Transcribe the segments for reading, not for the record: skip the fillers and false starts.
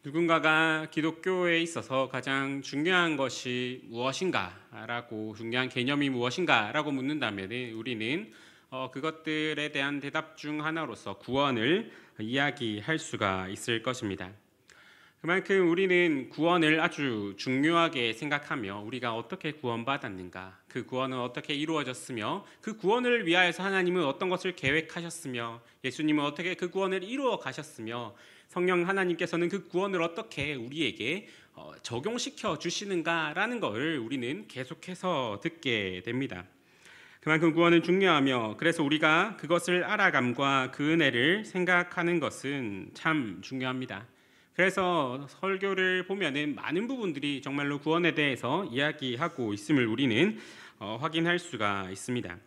누군가가 기독교에 있어서 가장 중요한 것이 무엇인가라고 중요한 개념이 무엇인가라고 묻는다면 우리는 그것들에 대한 대답 중 하나로서 구원을 이야기할 수가 있을 것입니다. 그만큼 우리는 구원을 아주 중요하게 생각하며 우리가 어떻게 구원받았는가, 그 구원은 어떻게 이루어졌으며 그 구원을 위하여서 하나님은 어떤 것을 계획하셨으며 예수님은 어떻게 그 구원을 이루어 가셨으며 성령 하나님께서는 그 구원을 어떻게 우리에게 적용시켜 주시는가라는 것을 우리는 계속해서 듣게 됩니다. 그만큼 구원은 중요하며 그래서 우리가 그것을 알아감과 그 은혜를 생각하는 것은 참 중요합니다. 그래서 설교를 보면은 많은 부분들이 정말로 구원에 대해서 이야기하고 있음을 우리는 확인할 수가 있습니다.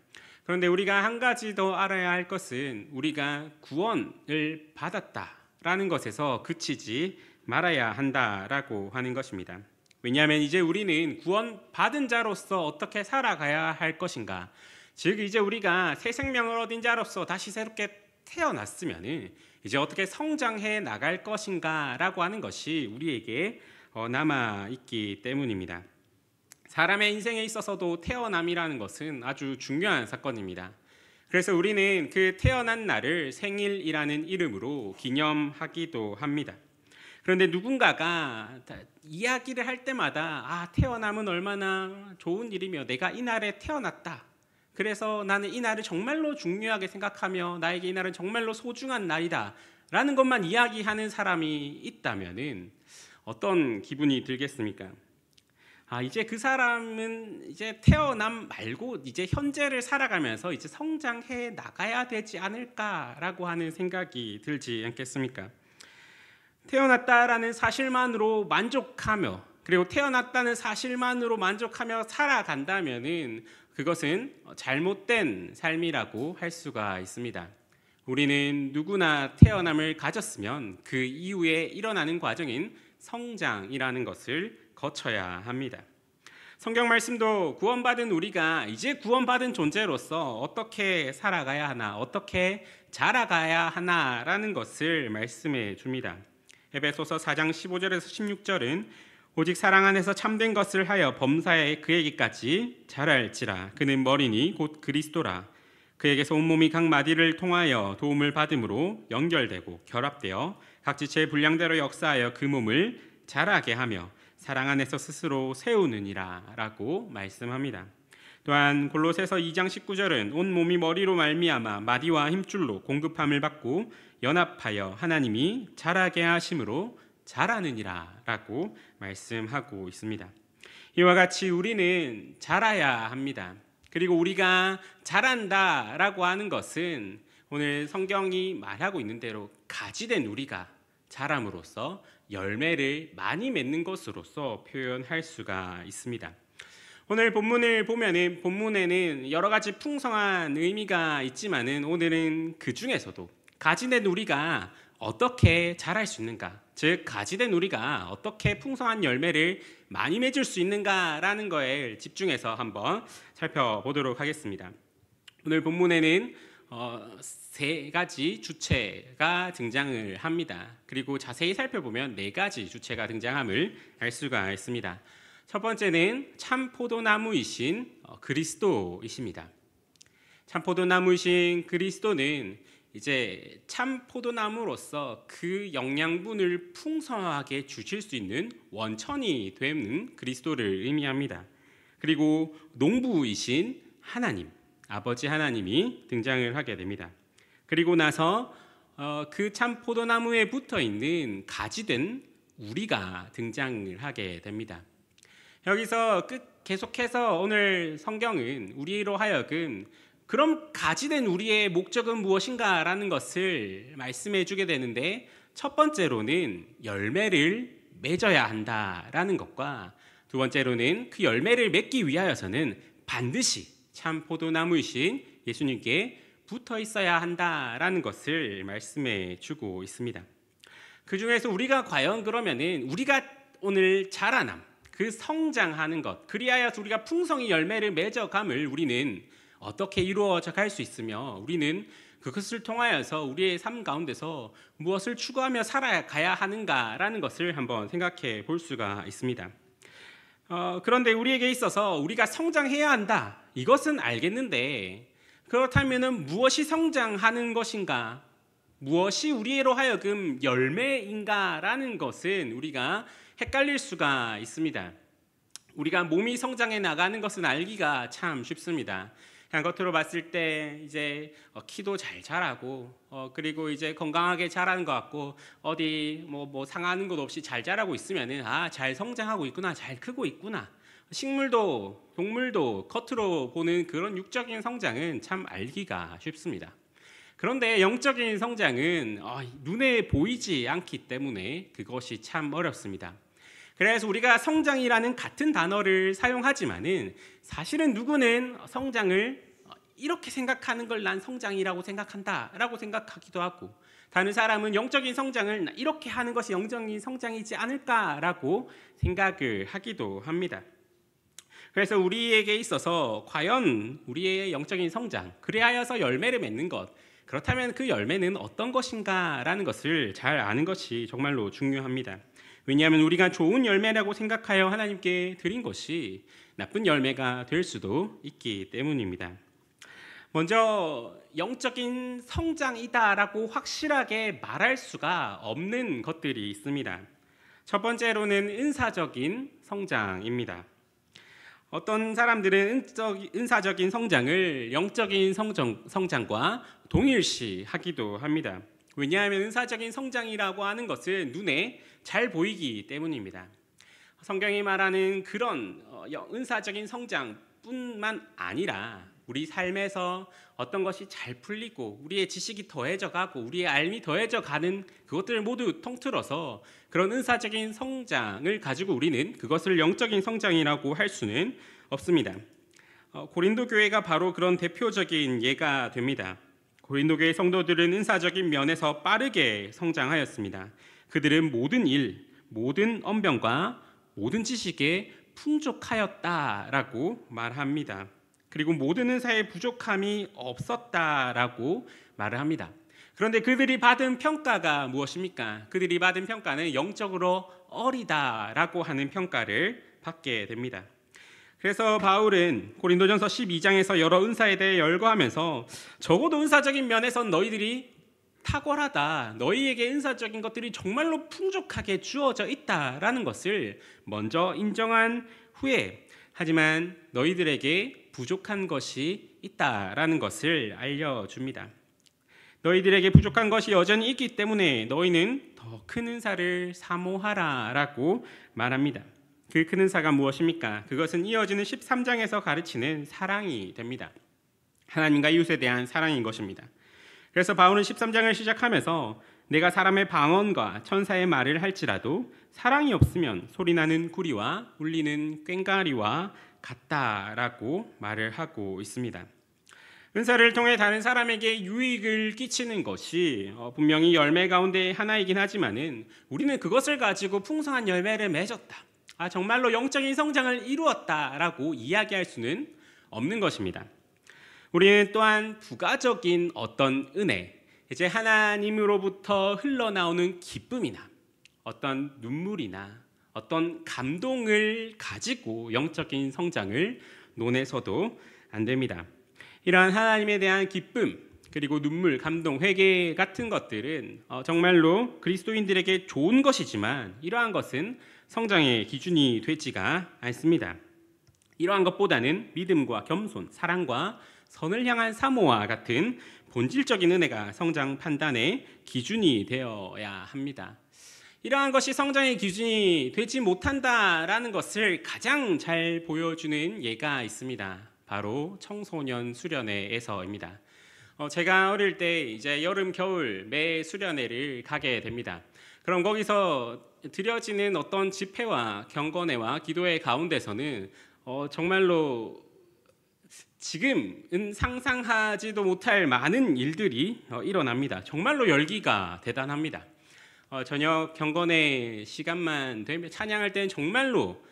그런데 우리가 한 가지 더 알아야 할 것은 우리가 구원을 받았다라는 것에서 그치지 말아야 한다라고 하는 것입니다. 왜냐하면 이제 우리는 구원받은 자로서 어떻게 살아가야 할 것인가, 즉 이제 우리가 새 생명을 얻은 자로서 다시 새롭게 태어났으면 이제 어떻게 성장해 나갈 것인가라고 하는 것이 우리에게 남아있기 때문입니다. 사람의 인생에 있어서도 태어남이라는 것은 아주 중요한 사건입니다. 그래서 우리는 그 태어난 날을 생일이라는 이름으로 기념하기도 합니다. 그런데 누군가가 이야기를 할 때마다 태어남은 얼마나 좋은 일이며 내가 이 날에 태어났다, 그래서 나는 이 날을 정말로 중요하게 생각하며 나에게 이 날은 정말로 소중한 날이다 라는 것만 이야기하는 사람이 있다면 어떤 기분이 들겠습니까? 이제 그 사람은 이제 태어남 말고 이제 현재를 살아가면서 이제 성장해 나가야 되지 않을까라고 하는 생각이 들지 않겠습니까? 태어났다라는 사실만으로 만족하며 그리고 태어났다는 사실만으로 만족하며 살아간다면은 그것은 잘못된 삶이라고 할 수가 있습니다. 우리는 누구나 태어남을 가졌으면 그 이후에 일어나는 과정인 성장이라는 것을 거쳐야 합니다. 성경 말씀도 구원받은 우리가 이제 구원받은 존재로서 어떻게 살아가야 하나, 어떻게 자라가야 하나라는 것을 말씀해 줍니다. 에베소서 4장 15절에서 16절은 오직 사랑 안에서 참된 것을 하여 범사에 그에게까지 자랄지라. 그는 머리니 곧 그리스도라. 그에게서 온몸이 각 마디를 통하여 도움을 받음으로 연결되고 결합되어 각 지체의 분량대로 역사하여 그 몸을 자라게 하며 사랑 안에서 스스로 세우느니라 라고 말씀합니다. 또한 골로새서 2장 19절은 온 몸이 머리로 말미암아 마디와 힘줄로 공급함을 받고 연합하여 하나님이 자라게 하심으로 자라느니라 라고 말씀하고 있습니다. 이와 같이 우리는 자라야 합니다. 그리고 우리가 자란다 라고 하는 것은 오늘 성경이 말하고 있는 대로 가지된 우리가 자람으로써 열매를 많이 맺는 것으로서 표현할 수가 있습니다. 오늘 본문을 보면은 본문에는 여러 가지 풍성한 의미가 있지만은 오늘은 그 중에서도 가지된 우리가 어떻게 자랄 수 있는가, 즉 가지된 우리가 어떻게 풍성한 열매를 많이 맺을 수 있는가라는 거에 집중해서 한번 살펴보도록 하겠습니다. 오늘 본문에는 세 가지 주체가 등장을 합니다. 그리고 자세히 살펴보면 네 가지 주체가 등장함을 알 수가 있습니다. 첫 번째는 참 포도나무이신 그리스도이십니다. 참 포도나무이신 그리스도는 이제 참 포도나무로서 그 영양분을 풍성하게 주실 수 있는 원천이 되는 그리스도를 의미합니다. 그리고 농부이신 하나님, 아버지 하나님이 등장을 하게 됩니다. 그리고 나서 그 참 포도나무에 붙어 있는 가지된 우리가 등장을 하게 됩니다. 여기서 계속해서 오늘 성경은 우리로 하여금 그럼 가지된 우리의 목적은 무엇인가 라는 것을 말씀해 주게 되는데, 첫 번째로는 열매를 맺어야 한다라는 것과 두 번째로는 그 열매를 맺기 위하여서는 반드시 참 포도나무이신 예수님께 붙어 있어야 한다라는 것을 말씀해 주고 있습니다. 그 중에서 우리가 과연 그러면은 우리가 오늘 자라남, 그 성장하는 것, 그리하여서 우리가 풍성히 열매를 맺어감을 우리는 어떻게 이루어져 갈 수 있으며 우리는 그것을 통하여서 우리의 삶 가운데서 무엇을 추구하며 살아가야 하는가라는 것을 한번 생각해 볼 수가 있습니다. 그런데 우리에게 있어서 우리가 성장해야 한다, 이것은 알겠는데 그렇다면 무엇이 성장하는 것인가, 무엇이 우리로 하여금 열매인가라는 것은 우리가 헷갈릴 수가 있습니다. 우리가 몸이 성장해 나가는 것은 알기가 참 쉽습니다. 그냥 겉으로 봤을 때 이제 키도 잘 자라고 그리고 이제 건강하게 자라는 것 같고 어디 뭐 상하는 것 없이 잘 자라고 있으면은 잘 성장하고 있구나, 잘 크고 있구나. 식물도 동물도 겉으로 보는 그런 육적인 성장은 참 알기가 쉽습니다. 그런데 영적인 성장은 눈에 보이지 않기 때문에 그것이 참 어렵습니다. 그래서 우리가 성장이라는 같은 단어를 사용하지만은 사실은 누구는 성장을 이렇게 생각하는 걸 난 성장이라고 생각한다라고 생각하기도 하고, 다른 사람은 영적인 성장을 이렇게 하는 것이 영적인 성장이지 않을까라고 생각을 하기도 합니다. 그래서 우리에게 있어서 과연 우리의 영적인 성장, 그리하여서 열매를 맺는 것, 그렇다면 그 열매는 어떤 것인가라는 것을 잘 아는 것이 정말로 중요합니다. 왜냐하면 우리가 좋은 열매라고 생각하여 하나님께 드린 것이 나쁜 열매가 될 수도 있기 때문입니다. 먼저 영적인 성장이다라고 확실하게 말할 수가 없는 것들이 있습니다. 첫 번째로는 은사적인 성장입니다. 어떤 사람들은 은사적인 성장을 영적인 성장과 동일시하기도 합니다. 왜냐하면 은사적인 성장이라고 하는 것은 눈에 잘 보이기 때문입니다. 성경이 말하는 그런 은사적인 성장뿐만 아니라 우리 삶에서 어떤 것이 잘 풀리고 우리의 지식이 더해져 가고 우리의 알미 더해져 가는 그것들을 모두 통틀어서 그런 은사적인 성장을 가지고 우리는 그것을 영적인 성장이라고 할 수는 없습니다. 고린도 교회가 바로 그런 대표적인 예가 됩니다. 고린도 교회 성도들은 은사적인 면에서 빠르게 성장하였습니다. 그들은 모든 일, 모든 언변과 모든 지식에 풍족하였다라고 말합니다. 그리고 모든 은사에 부족함이 없었다라고 말을 합니다. 그런데 그들이 받은 평가가 무엇입니까? 그들이 받은 평가는 영적으로 어리다라고 하는 평가를 받게 됩니다. 그래서 바울은 고린도전서 12장에서 여러 은사에 대해 열거하면서 적어도 은사적인 면에선 너희들이 탁월하다, 너희에게 은사적인 것들이 정말로 풍족하게 주어져 있다라는 것을 먼저 인정한 후에, 하지만 너희들에게 부족한 것이 있다라는 것을 알려줍니다. 너희들에게 부족한 것이 여전히 있기 때문에 너희는 더 큰 은사를 사모하라라고 말합니다. 그 큰 은사가 무엇입니까? 그것은 이어지는 13장에서 가르치는 사랑이 됩니다. 하나님과 이웃에 대한 사랑인 것입니다. 그래서 바울은 13장을 시작하면서 내가 사람의 방언과 천사의 말을 할지라도 사랑이 없으면 소리나는 구리와 울리는 꽹과리와 같다라고 말을 하고 있습니다. 은사를 통해 다른 사람에게 유익을 끼치는 것이 분명히 열매 가운데 하나이긴 하지만은 우리는 그것을 가지고 풍성한 열매를 맺었다, 정말로 영적인 성장을 이루었다라고 이야기할 수는 없는 것입니다. 우리는 또한 부가적인 어떤 은혜, 이제 하나님으로부터 흘러나오는 기쁨이나 어떤 눈물이나 어떤 감동을 가지고 영적인 성장을 논해서도 안 됩니다. 이러한 하나님에 대한 기쁨, 그리고 눈물, 감동, 회개 같은 것들은 정말로 그리스도인들에게 좋은 것이지만 이러한 것은 성장의 기준이 되지가 않습니다. 이러한 것보다는 믿음과 겸손, 사랑과 선을 향한 사모와 같은 본질적인 은혜가 성장 판단의 기준이 되어야 합니다. 이러한 것이 성장의 기준이 되지 못한다라는 것을 가장 잘 보여주는 예가 있습니다. 바로 청소년 수련회에서입니다. 제가 어릴 때 이제 여름, 겨울 매 수련회를 가게 됩니다. 그럼 거기서 드려지는 어떤 집회와 경건회와 기도회 가운데서는 정말로 지금은 상상하지도 못할 많은 일들이 일어납니다. 정말로 열기가 대단합니다. 저녁 경건회 시간만 되면 찬양할 때는 정말로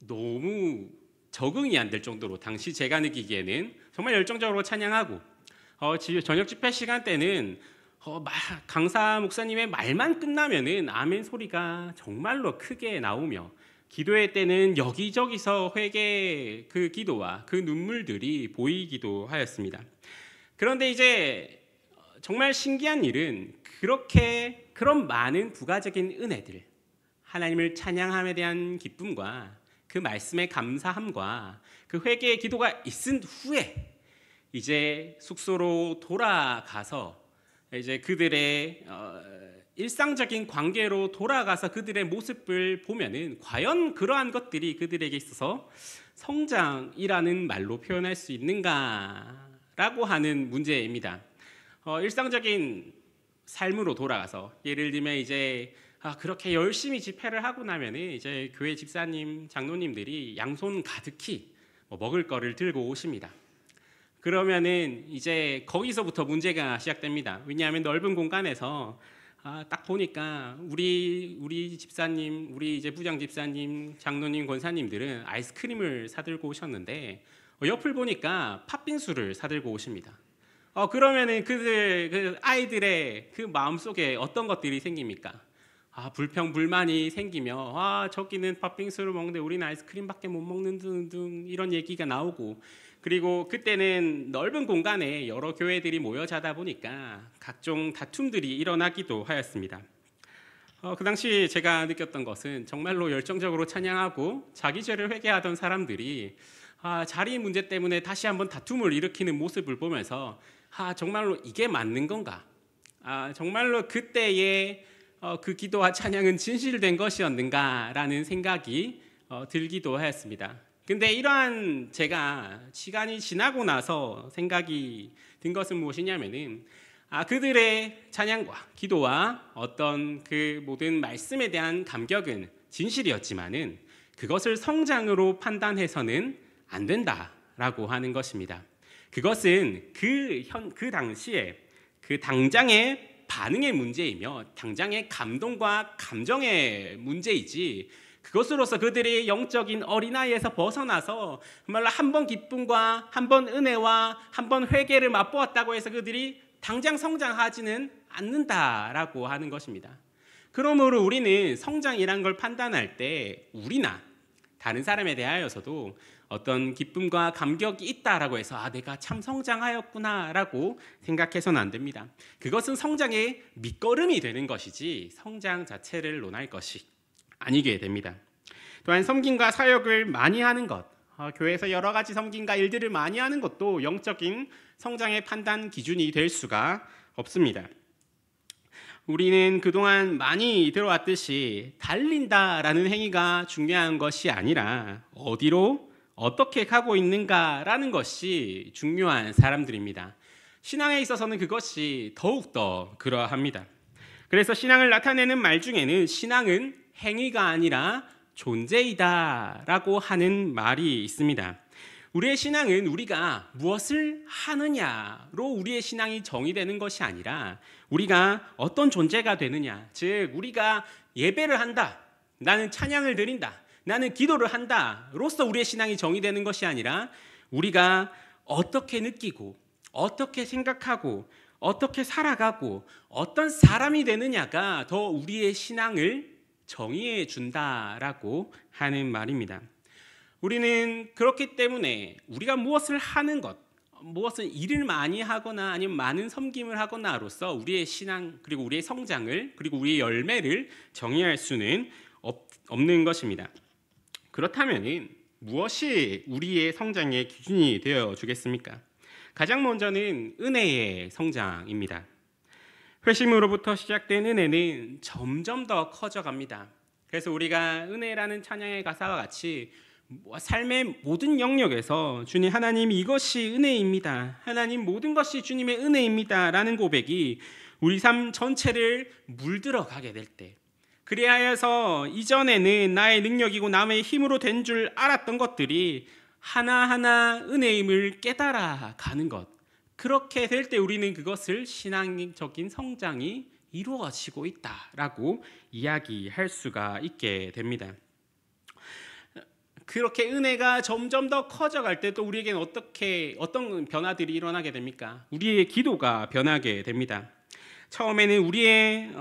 너무 적응이 안 될 정도로 당시 제가 느끼기에는 정말 열정적으로 찬양하고 저녁 집회 시간 때는 강사 목사님의 말만 끝나면은 아멘 소리가 정말로 크게 나오며, 기도회 때는 여기저기서 회개 그 기도와 그 눈물들이 보이기도 하였습니다. 그런데 이제 정말 신기한 일은 그런 많은 부가적인 은혜들, 하나님을 찬양함에 대한 기쁨과 그 말씀의 감사함과 그 회개의 기도가 있은 후에 이제 숙소로 돌아가서 이제 그들의 일상적인 관계로 돌아가서 그들의 모습을 보면은 과연 그러한 것들이 그들에게 있어서 성장이라는 말로 표현할 수 있는가라고 하는 문제입니다. 일상적인 삶으로 돌아가서 예를 들면 이제 그렇게 열심히 집회를 하고 나면은 이제 교회 집사님, 장로님들이 양손 가득히 먹을 거를 들고 오십니다. 그러면은 이제 거기서부터 문제가 시작됩니다. 왜냐하면 넓은 공간에서 딱 보니까 우리 집사님, 우리 이제 부장 집사님, 장로님, 권사님들은 아이스크림을 사들고 오셨는데 옆을 보니까 팥빙수를 사들고 오십니다. 그러면은 그 아이들의 그 마음 속에 어떤 것들이 생깁니까? 불평불만이 생기며 저기는 팥빙수를 먹는데 우리는 아이스크림밖에 못 먹는 등 이런 얘기가 나오고, 그리고 그때는 넓은 공간에 여러 교회들이 모여 자다 보니까 각종 다툼들이 일어나기도 하였습니다. 그 당시 제가 느꼈던 것은 정말로 열정적으로 찬양하고 자기 죄를 회개하던 사람들이 자리 문제 때문에 다시 한번 다툼을 일으키는 모습을 보면서 정말로 이게 맞는 건가? 정말로 그때의 그 기도와 찬양은 진실된 것이었는가라는 생각이 들기도 하였습니다. 근데 이러한 제가 시간이 지나고 나서 생각이 든 것은 무엇이냐면은 그들의 찬양과 기도와 어떤 그 모든 말씀에 대한 감격은 진실이었지만은 그것을 성장으로 판단해서는 안 된다라고 하는 것입니다. 그것은 그 당시에 그 당장의 반응의 문제이며 당장의 감동과 감정의 문제이지, 그것으로서 그들이 영적인 어린아이에서 벗어나서 정말로 한 번 기쁨과 한 번 은혜와 한 번 회개를 맛보았다고 해서 그들이 당장 성장하지는 않는다라고 하는 것입니다. 그러므로 우리는 성장이란 걸 판단할 때 우리나 다른 사람에 대하여서도 어떤 기쁨과 감격이 있다라고 해서 내가 참 성장하였구나라고 생각해서는 안 됩니다. 그것은 성장의 밑거름이 되는 것이지 성장 자체를 논할 것이 아니게 됩니다. 또한 섬김과 사역을 많이 하는 것, 교회에서 여러 가지 섬김과 일들을 많이 하는 것도 영적인 성장의 판단 기준이 될 수가 없습니다. 우리는 그동안 많이 들어왔듯이 달린다라는 행위가 중요한 것이 아니라 어디로 어떻게 가고 있는가라는 것이 중요한 사람들입니다. 신앙에 있어서는 그것이 더욱더 그러합니다. 그래서 신앙을 나타내는 말 중에는 신앙은 행위가 아니라 존재이다라고 하는 말이 있습니다. 우리의 신앙은 우리가 무엇을 하느냐로 우리의 신앙이 정의되는 것이 아니라 우리가 어떤 존재가 되느냐, 즉 우리가 예배를 한다, 나는 찬양을 드린다, 나는 기도를 한다로서 우리의 신앙이 정의되는 것이 아니라 우리가 어떻게 느끼고 어떻게 생각하고 어떻게 살아가고 어떤 사람이 되느냐가 더 우리의 신앙을 정의해 준다라고 하는 말입니다. 우리는 그렇기 때문에 우리가 무엇을 하는 것, 무엇은 일을 많이 하거나 아니면 많은 섬김을 하거나로서 우리의 신앙 그리고 우리의 성장을 그리고 우리의 열매를 정의할 수는 없는 것입니다. 그렇다면 무엇이 우리의 성장의 기준이 되어 주겠습니까? 가장 먼저는 은혜의 성장입니다. 회심으로부터 시작된 은혜는 점점 더 커져갑니다. 그래서 우리가 은혜라는 찬양의 가사와 같이 삶의 모든 영역에서 주님, 하나님 이것이 은혜입니다, 하나님 모든 것이 주님의 은혜입니다 라는 고백이 우리 삶 전체를 물들어가게 될 때, 그리하여서 이전에는 나의 능력이고 남의 힘으로 된 줄 알았던 것들이 하나하나 은혜임을 깨달아가는 것, 그렇게 될 때 우리는 그것을 신앙적인 성장이 이루어지고 있다라고 이야기할 수가 있게 됩니다. 그렇게 은혜가 점점 더 커져갈 때 또 우리에게는 어떤 변화들이 일어나게 됩니까? 우리의 기도가 변하게 됩니다. 처음에는 우리의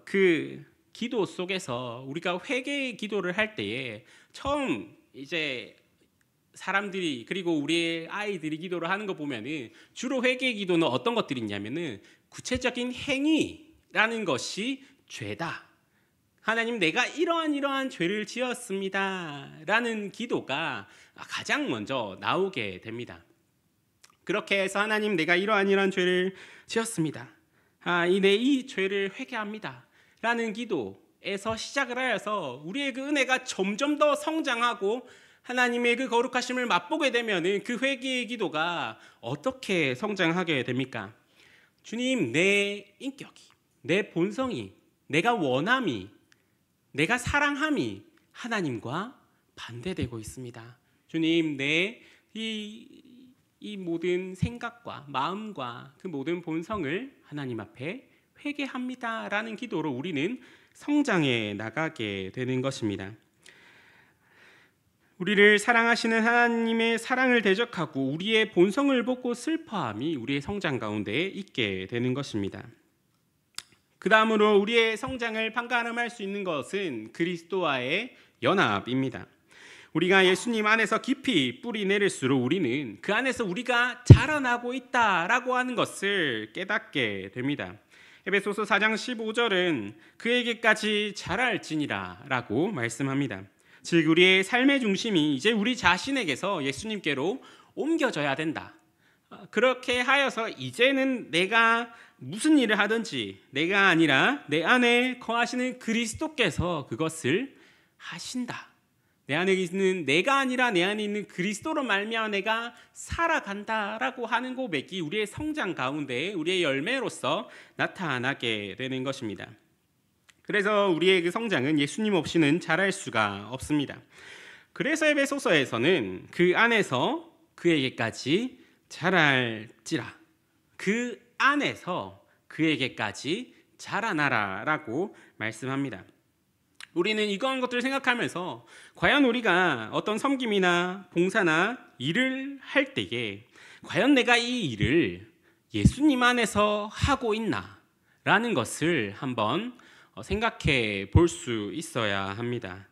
그 기도 속에서 우리가 회개의 기도를 할 때에 처음 이제 사람들이 그리고 우리의 아이들이 기도를 하는 거 보면은 주로 회개의 기도는 어떤 것들이 있냐면은 구체적인 행위라는 것이 죄다. 하나님, 내가 이러한 죄를 지었습니다 라는 기도가 가장 먼저 나오게 됩니다. 그렇게 해서 하나님, 내가 이러한 죄를 지었습니다. 이 죄를 회개합니다 라는 기도에서 시작을 하여서 우리의 그 은혜가 점점 더 성장하고 하나님의 그 거룩하심을 맛보게 되면 그 회개의 기도가 어떻게 성장하게 됩니까? 주님, 내 인격이, 내 본성이, 내가 원함이, 내가 사랑함이 하나님과 반대되고 있습니다. 주님, 내 이 모든 생각과 마음과 그 모든 본성을 하나님 앞에 회개합니다 라는 기도로 우리는 성장해 나가게 되는 것입니다. 우리를 사랑하시는 하나님의 사랑을 대적하고 우리의 본성을 보고 슬퍼함이 우리의 성장 가운데 있게 되는 것입니다. 그 다음으로 우리의 성장을 판가름할 수 있는 것은 그리스도와의 연합입니다. 우리가 예수님 안에서 깊이 뿌리 내릴수록 우리는 그 안에서 우리가 자라나고 있다라고 하는 것을 깨닫게 됩니다. 에베소서 4장 15절은 그에게까지 자랄지니라 라고 말씀합니다. 즉 우리의 삶의 중심이 이제 우리 자신에게서 예수님께로 옮겨져야 된다. 그렇게 하여서 이제는 내가 무슨 일을 하든지 내가 아니라 내 안에 거하시는 그리스도께서 그것을 하신다. 내 안에 있는 내가 아니라 내 안에 있는 그리스도로 말미암아 내가 살아간다라고 하는 고백이 우리의 성장 가운데 우리의 열매로서 나타나게 되는 것입니다. 그래서 우리의 그 성장은 예수님 없이는 자랄 수가 없습니다. 그래서 에베소서에서는 그 안에서 그에게까지 자랄지라, 그 안에서 그에게까지 자라나라라고 말씀합니다. 우리는 이러한 것들을 생각하면서 과연 우리가 어떤 섬김이나 봉사나 일을 할 때에 과연 내가 이 일을 예수님 안에서 하고 있나 라는 것을 한번 생각해 볼 수 있어야 합니다.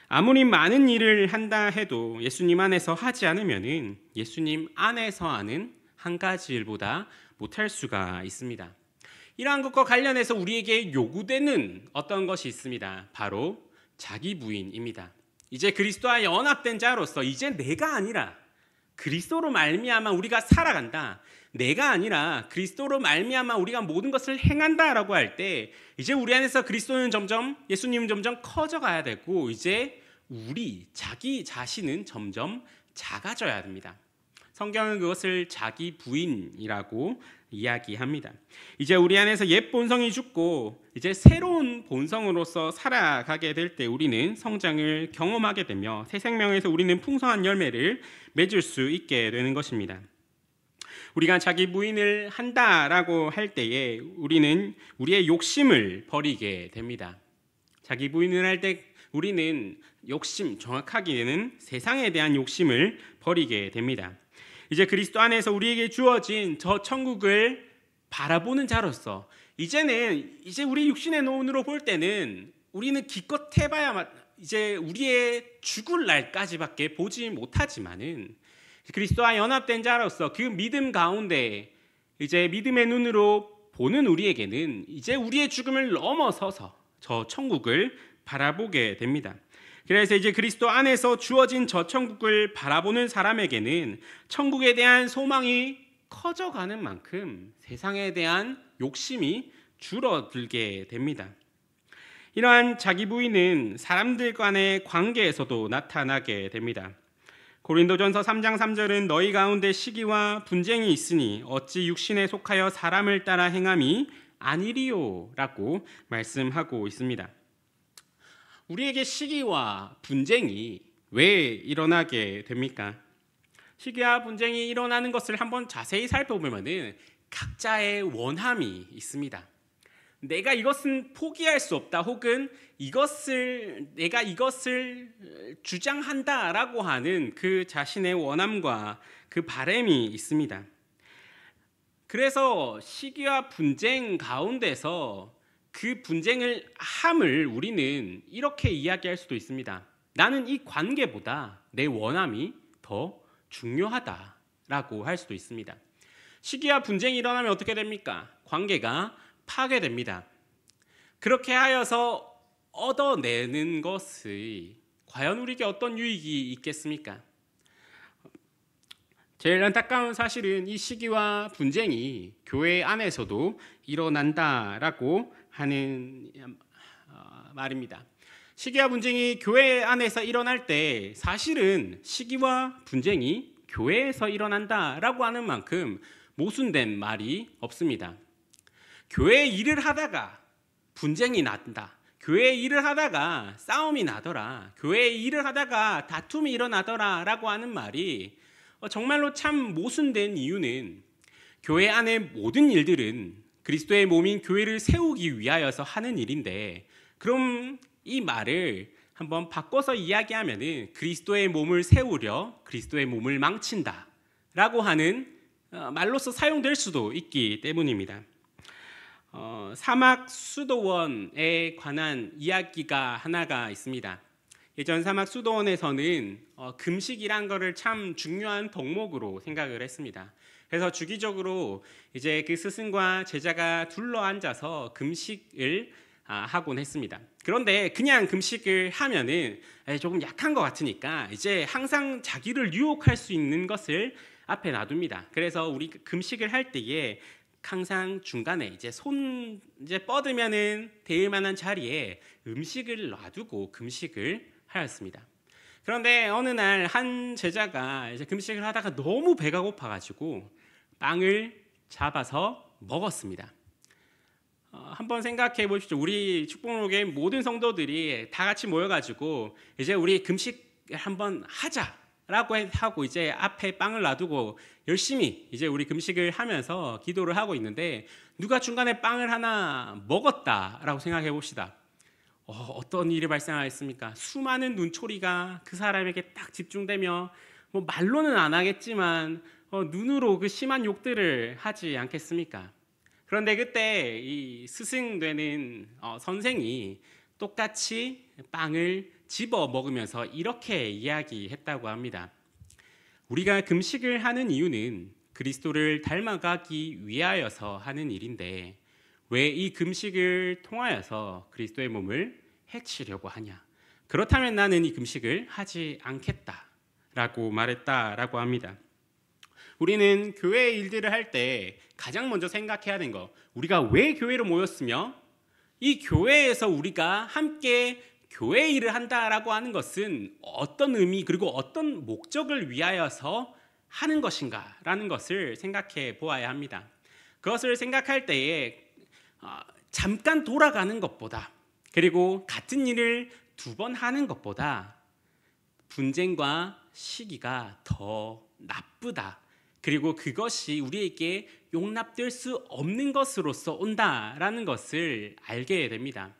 아무리 많은 일을 한다 해도 예수님 안에서 하지 않으면 예수님 안에서 하는 한 가지 일보다 못할 수가 있습니다. 이러한 것과 관련해서 우리에게 요구되는 어떤 것이 있습니다. 바로 자기 부인입니다. 이제 그리스도와 연합된 자로서 이제 내가 아니라 그리스도로 말미암아 우리가 살아간다. 내가 아니라 그리스도로 말미암아 우리가 모든 것을 행한다라고 할 때 이제 우리 안에서 그리스도는 점점 예수님은 점점 커져가야 되고 이제 우리 자기 자신은 점점 작아져야 됩니다. 성경은 그것을 자기 부인이라고 이야기합니다. 이제 우리 안에서 옛 본성이 죽고 이제 새로운 본성으로서 살아가게 될 때 우리는 성장을 경험하게 되며 새 생명에서 우리는 풍성한 열매를 맺을 수 있게 되는 것입니다. 우리가 자기 부인을 한다라고 할 때에 우리는 우리의 욕심을 버리게 됩니다. 자기 부인을 할 때 우리는 욕심, 정확하게는 세상에 대한 욕심을 버리게 됩니다. 이제 그리스도 안에서 우리에게 주어진 저 천국을 바라보는 자로서 이제 우리 육신의 눈으로 볼 때는 우리는 기껏 해봐야 이제 우리의 죽을 날까지밖에 보지 못하지만은 그리스도와 연합된 자로서 그 믿음 가운데 이제 믿음의 눈으로 보는 우리에게는 이제 우리의 죽음을 넘어서서 저 천국을 바라보게 됩니다. 그래서 이제 그리스도 안에서 주어진 저 천국을 바라보는 사람에게는 천국에 대한 소망이 커져가는 만큼 세상에 대한 욕심이 줄어들게 됩니다. 이러한 자기 부인은 사람들 간의 관계에서도 나타나게 됩니다. 고린도전서 3장 3절은 너희 가운데 시기와 분쟁이 있으니 어찌 육신에 속하여 사람을 따라 행함이 아니리요 라고 말씀하고 있습니다. 우리에게 시기와 분쟁이 왜 일어나게 됩니까? 시기와 분쟁이 일어나는 것을 한번 자세히 살펴보면 각자의 원함이 있습니다. 내가 이것은 포기할 수 없다, 혹은 내가 이것을 주장한다라고 하는 그 자신의 원함과 그 바람이 있습니다. 그래서 시기와 분쟁 가운데서 그 분쟁을 함을 우리는 이렇게 이야기할 수도 있습니다. 나는 이 관계보다 내 원함이 더 중요하다라고 할 수도 있습니다. 시기와 분쟁이 일어나면 어떻게 됩니까? 관계가 파괴됩니다. 그렇게 하여서 얻어내는 것이 과연 우리에게 어떤 유익이 있겠습니까? 제일 안타까운 사실은 이 시기와 분쟁이 교회 안에서도 일어난다라고 하는 말입니다. 시기와 분쟁이 교회 안에서 일어날 때 사실은 시기와 분쟁이 교회에서 일어난다라고 하는 만큼 모순된 말이 없습니다. 교회 일을 하다가 분쟁이 난다, 교회 일을 하다가 싸움이 나더라, 교회 일을 하다가 다툼이 일어나더라 라고 하는 말이 정말로 참 모순된 이유는 교회 안의 모든 일들은 그리스도의 몸인 교회를 세우기 위하여서 하는 일인데, 그럼 이 말을 한번 바꿔서 이야기하면은 그리스도의 몸을 세우려 그리스도의 몸을 망친다 라고 하는 말로서 사용될 수도 있기 때문입니다. 사막 수도원에 관한 이야기가 하나가 있습니다. 예전 사막 수도원에서는 금식이란 거를 참 중요한 덕목으로 생각을 했습니다. 그래서 주기적으로 이제 그 스승과 제자가 둘러앉아서 금식을 하곤 했습니다. 그런데 그냥 금식을 하면은 조금 약한 것 같으니까 이제 항상 자기를 유혹할 수 있는 것을 앞에 놔둡니다. 그래서 우리 금식을 할 때에 항상 중간에 이제 손 뻗으면은 될 만한 자리에 음식을 놔두고 금식을 하였습니다. 그런데 어느 날 한 제자가 이제 금식을 하다가 너무 배가 고파가지고 빵을 잡아서 먹었습니다. 한번 생각해 보십시오. 우리 축복로교회 모든 성도들이 다 같이 모여가지고 이제 우리 금식을 한번 하자라고 하고 이제 앞에 빵을 놔두고 열심히 이제 우리 금식을 하면서 기도를 하고 있는데, 누가 중간에 빵을 하나 먹었다라고 생각해 봅시다. 어떤 일이 발생하겠습니까? 수많은 눈초리가 그 사람에게 딱 집중되며 뭐 말로는 안 하겠지만 눈으로 그 심한 욕들을 하지 않겠습니까? 그런데 그때 이 스승되는 선생이 똑같이 빵을 집어 먹으면서 이렇게 이야기했다고 합니다. 우리가 금식을 하는 이유는 그리스도를 닮아가기 위하여서 하는 일인데 왜 이 금식을 통하여서 그리스도의 몸을 해치려고 하냐? 그렇다면 나는 이 금식을 하지 않겠다라고 말했다라고 합니다. 우리는 교회 일들을 할 때 가장 먼저 생각해야 하는 거, 우리가 왜 교회로 모였으며 이 교회에서 우리가 함께 교회 일을 한다라고 하는 것은 어떤 의미 그리고 어떤 목적을 위하여서 하는 것인가라는 것을 생각해 보아야 합니다. 그것을 생각할 때에 잠깐 돌아가는 것보다, 그리고 같은 일을 두 번 하는 것보다 분쟁과 시기가 더 나쁘다, 그리고 그것이 우리에게 용납될 수 없는 것으로서 온다라는 것을 알게 됩니다.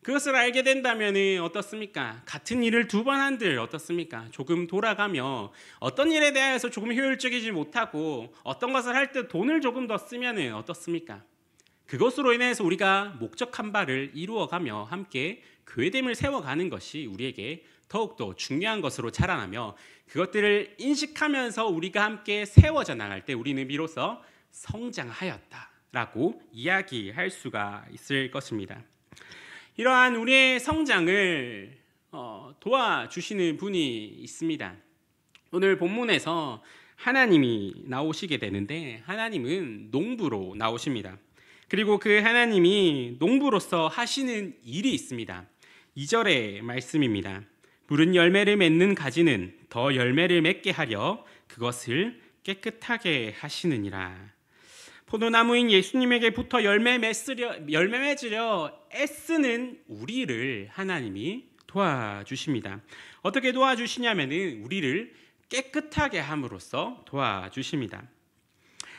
그것을 알게 된다면 어떻습니까? 같은 일을 두 번 한들 어떻습니까? 조금 돌아가며 어떤 일에 대해서 조금 효율적이지 못하고 어떤 것을 할 때 돈을 조금 더 쓰면 어떻습니까? 그것으로 인해서 우리가 목적한 바를 이루어가며 함께 교회됨을 세워가는 것이 우리에게 더욱더 중요한 것으로 자라나며, 그것들을 인식하면서 우리가 함께 세워져 나갈 때 우리는 비로소 성장하였다라고 이야기할 수가 있을 것입니다. 이러한 우리의 성장을 도와주시는 분이 있습니다. 오늘 본문에서 하나님이 나오시게 되는데, 하나님은 농부로 나오십니다. 그리고 그 하나님이 농부로서 하시는 일이 있습니다. 2절의 말씀입니다. 무른 열매를 맺는 가지는 더 열매를 맺게 하려 그것을 깨끗하게 하시느니라. 포도나무인 예수님에게 붙어 열매 맺으려 애쓰는 우리를 하나님이 도와주십니다. 어떻게 도와주시냐면은 우리를 깨끗하게 함으로써 도와주십니다.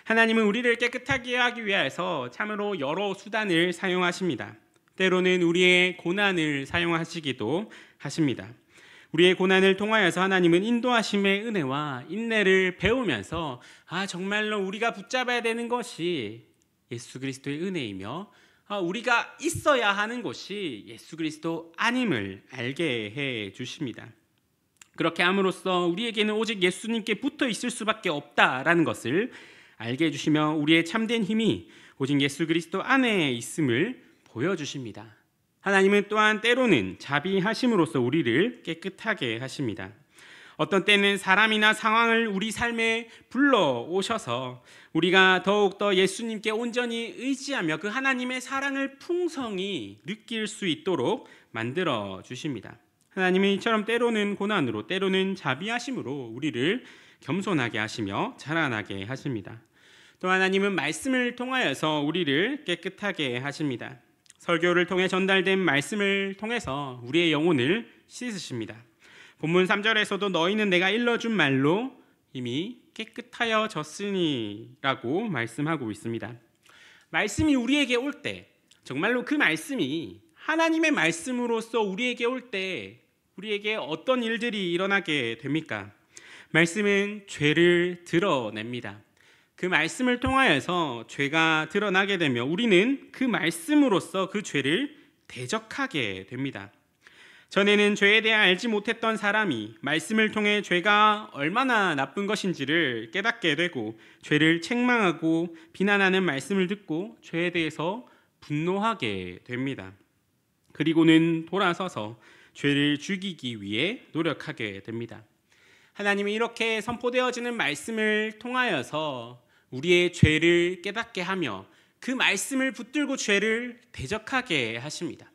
하나님은 우리를 깨끗하게 하기 위해서 참으로 여러 수단을 사용하십니다. 때로는 우리의 고난을 사용하시기도 하십니다. 우리의 고난을 통하여서 하나님은 인도하심의 은혜와 인내를 배우면서 정말로 우리가 붙잡아야 되는 것이 예수 그리스도의 은혜이며 우리가 있어야 하는 것이 예수 그리스도 아님을 알게 해 주십니다. 그렇게 함으로써 우리에게는 오직 예수님께 붙어 있을 수밖에 없다라는 것을 알게 해주시며 우리의 참된 힘이 오직 예수 그리스도 안에 있음을 보여주십니다. 하나님은 또한 때로는 자비하심으로써 우리를 깨끗하게 하십니다. 어떤 때는 사람이나 상황을 우리 삶에 불러오셔서 우리가 더욱더 예수님께 온전히 의지하며 그 하나님의 사랑을 풍성히 느낄 수 있도록 만들어 주십니다. 하나님은 이처럼 때로는 고난으로 때로는 자비하심으로 우리를 겸손하게 하시며 자라나게 하십니다. 또 하나님은 말씀을 통하여서 우리를 깨끗하게 하십니다. 설교를 통해 전달된 말씀을 통해서 우리의 영혼을 씻으십니다. 본문 3절에서도 너희는 내가 일러준 말로 이미 깨끗하여졌으니 라고 말씀하고 있습니다. 말씀이 우리에게 올 때 정말로 그 말씀이 하나님의 말씀으로서 우리에게 올 때 우리에게 어떤 일들이 일어나게 됩니까? 말씀은 죄를 드러냅니다. 그 말씀을 통하여서 죄가 드러나게 되며 우리는 그 말씀으로써 그 죄를 대적하게 됩니다. 전에는 죄에 대해 알지 못했던 사람이 말씀을 통해 죄가 얼마나 나쁜 것인지를 깨닫게 되고 죄를 책망하고 비난하는 말씀을 듣고 죄에 대해서 분노하게 됩니다. 그리고는 돌아서서 죄를 죽이기 위해 노력하게 됩니다. 하나님이 이렇게 선포되어지는 말씀을 통하여서 우리의 죄를 깨닫게 하며 그 말씀을 붙들고 죄를 대적하게 하십니다.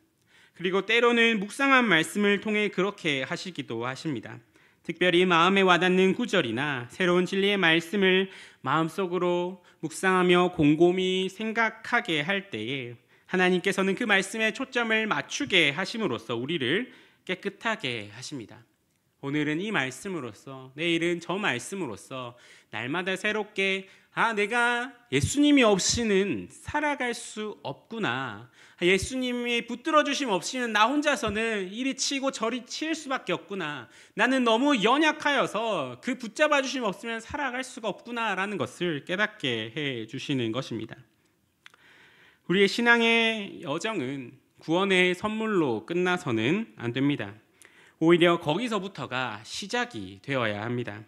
그리고 때로는 묵상한 말씀을 통해 그렇게 하시기도 하십니다. 특별히 마음에 와닿는 구절이나 새로운 진리의 말씀을 마음속으로 묵상하며 곰곰이 생각하게 할 때에 하나님께서는 그 말씀에 초점을 맞추게 하심으로써 우리를 깨끗하게 하십니다. 오늘은 이 말씀으로써 내일은 저 말씀으로써 날마다 새롭게 내가 예수님이 없이는 살아갈 수 없구나. 예수님이 붙들어 주심 없이는 나 혼자서는 이리 치고 저리 칠 수밖에 없구나. 나는 너무 연약하여서 그 붙잡아 주심 없으면 살아갈 수가 없구나라는 것을 깨닫게 해 주시는 것입니다. 우리의 신앙의 여정은 구원의 선물로 끝나서는 안 됩니다. 오히려 거기서부터가 시작이 되어야 합니다.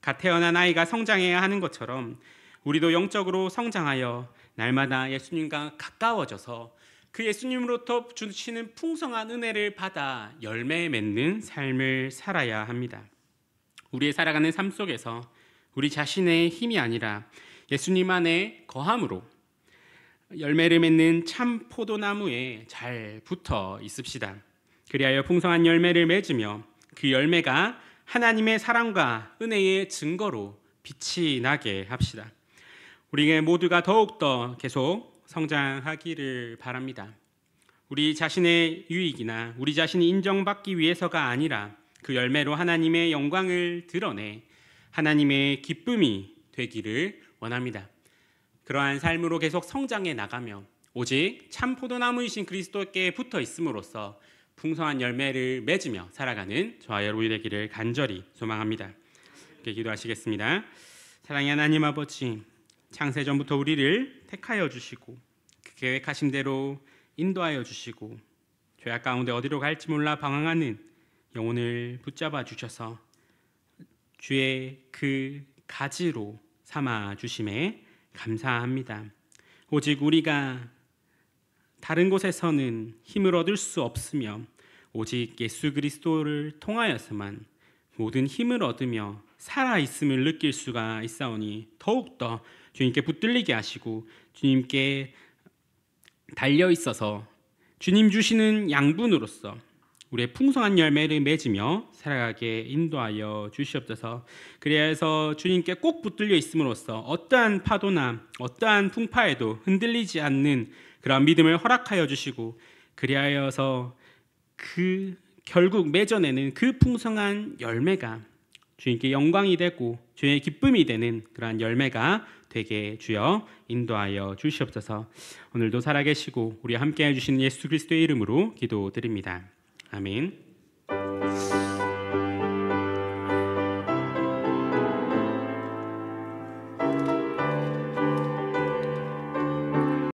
갓 태어난 아이가 성장해야 하는 것처럼 우리도 영적으로 성장하여 날마다 예수님과 가까워져서 그 예수님으로부터 주시는 풍성한 은혜를 받아 열매 맺는 삶을 살아야 합니다. 우리의 살아가는 삶 속에서 우리 자신의 힘이 아니라 예수님 안에 거함으로 열매를 맺는 참 포도나무에 잘 붙어 있읍시다. 그리하여 풍성한 열매를 맺으며 그 열매가 하나님의 사랑과 은혜의 증거로 빛이 나게 합시다. 우리 모두가 더욱더 계속 성장하기를 바랍니다. 우리 자신의 유익이나 우리 자신이 인정받기 위해서가 아니라 그 열매로 하나님의 영광을 드러내 하나님의 기쁨이 되기를 원합니다. 그러한 삶으로 계속 성장해 나가며 오직 참 포도나무이신 그리스도께 붙어 있음으로써 풍성한 열매를 맺으며 살아가는 저와 여러분이 되기를 간절히 소망합니다. 이렇게 기도하시겠습니다. 사랑의 하나님 아버지, 창세전부터 우리를 택하여 주시고 그 계획하신 대로 인도하여 주시고 죄악 가운데 어디로 갈지 몰라 방황하는 영혼을 붙잡아 주셔서 주의 그 가지로 삼아 주심에 감사합니다. 오직 우리가 다른 곳에서는 힘을 얻을 수 없으며 오직 예수 그리스도를 통하여서만 모든 힘을 얻으며 살아있음을 느낄 수가 있사오니 더욱더 주님께 붙들리게 하시고 주님께 달려있어서 주님 주시는 양분으로서 우리의 풍성한 열매를 맺으며 살아가게 인도하여 주시옵소서. 그래서 주님께 꼭 붙들려 있음으로써 어떠한 파도나 어떠한 풍파에도 흔들리지 않는 그런 믿음을 허락하여 주시고 그리하여서 그 결국 맺어내는 그 풍성한 열매가 주님께 영광이 되고 주의 기쁨이 되는 그러한 열매가 되게 주여 인도하여 주시옵소서. 오늘도 살아계시고 우리 함께해 주신 예수 그리스도의 이름으로 기도드립니다. 아멘.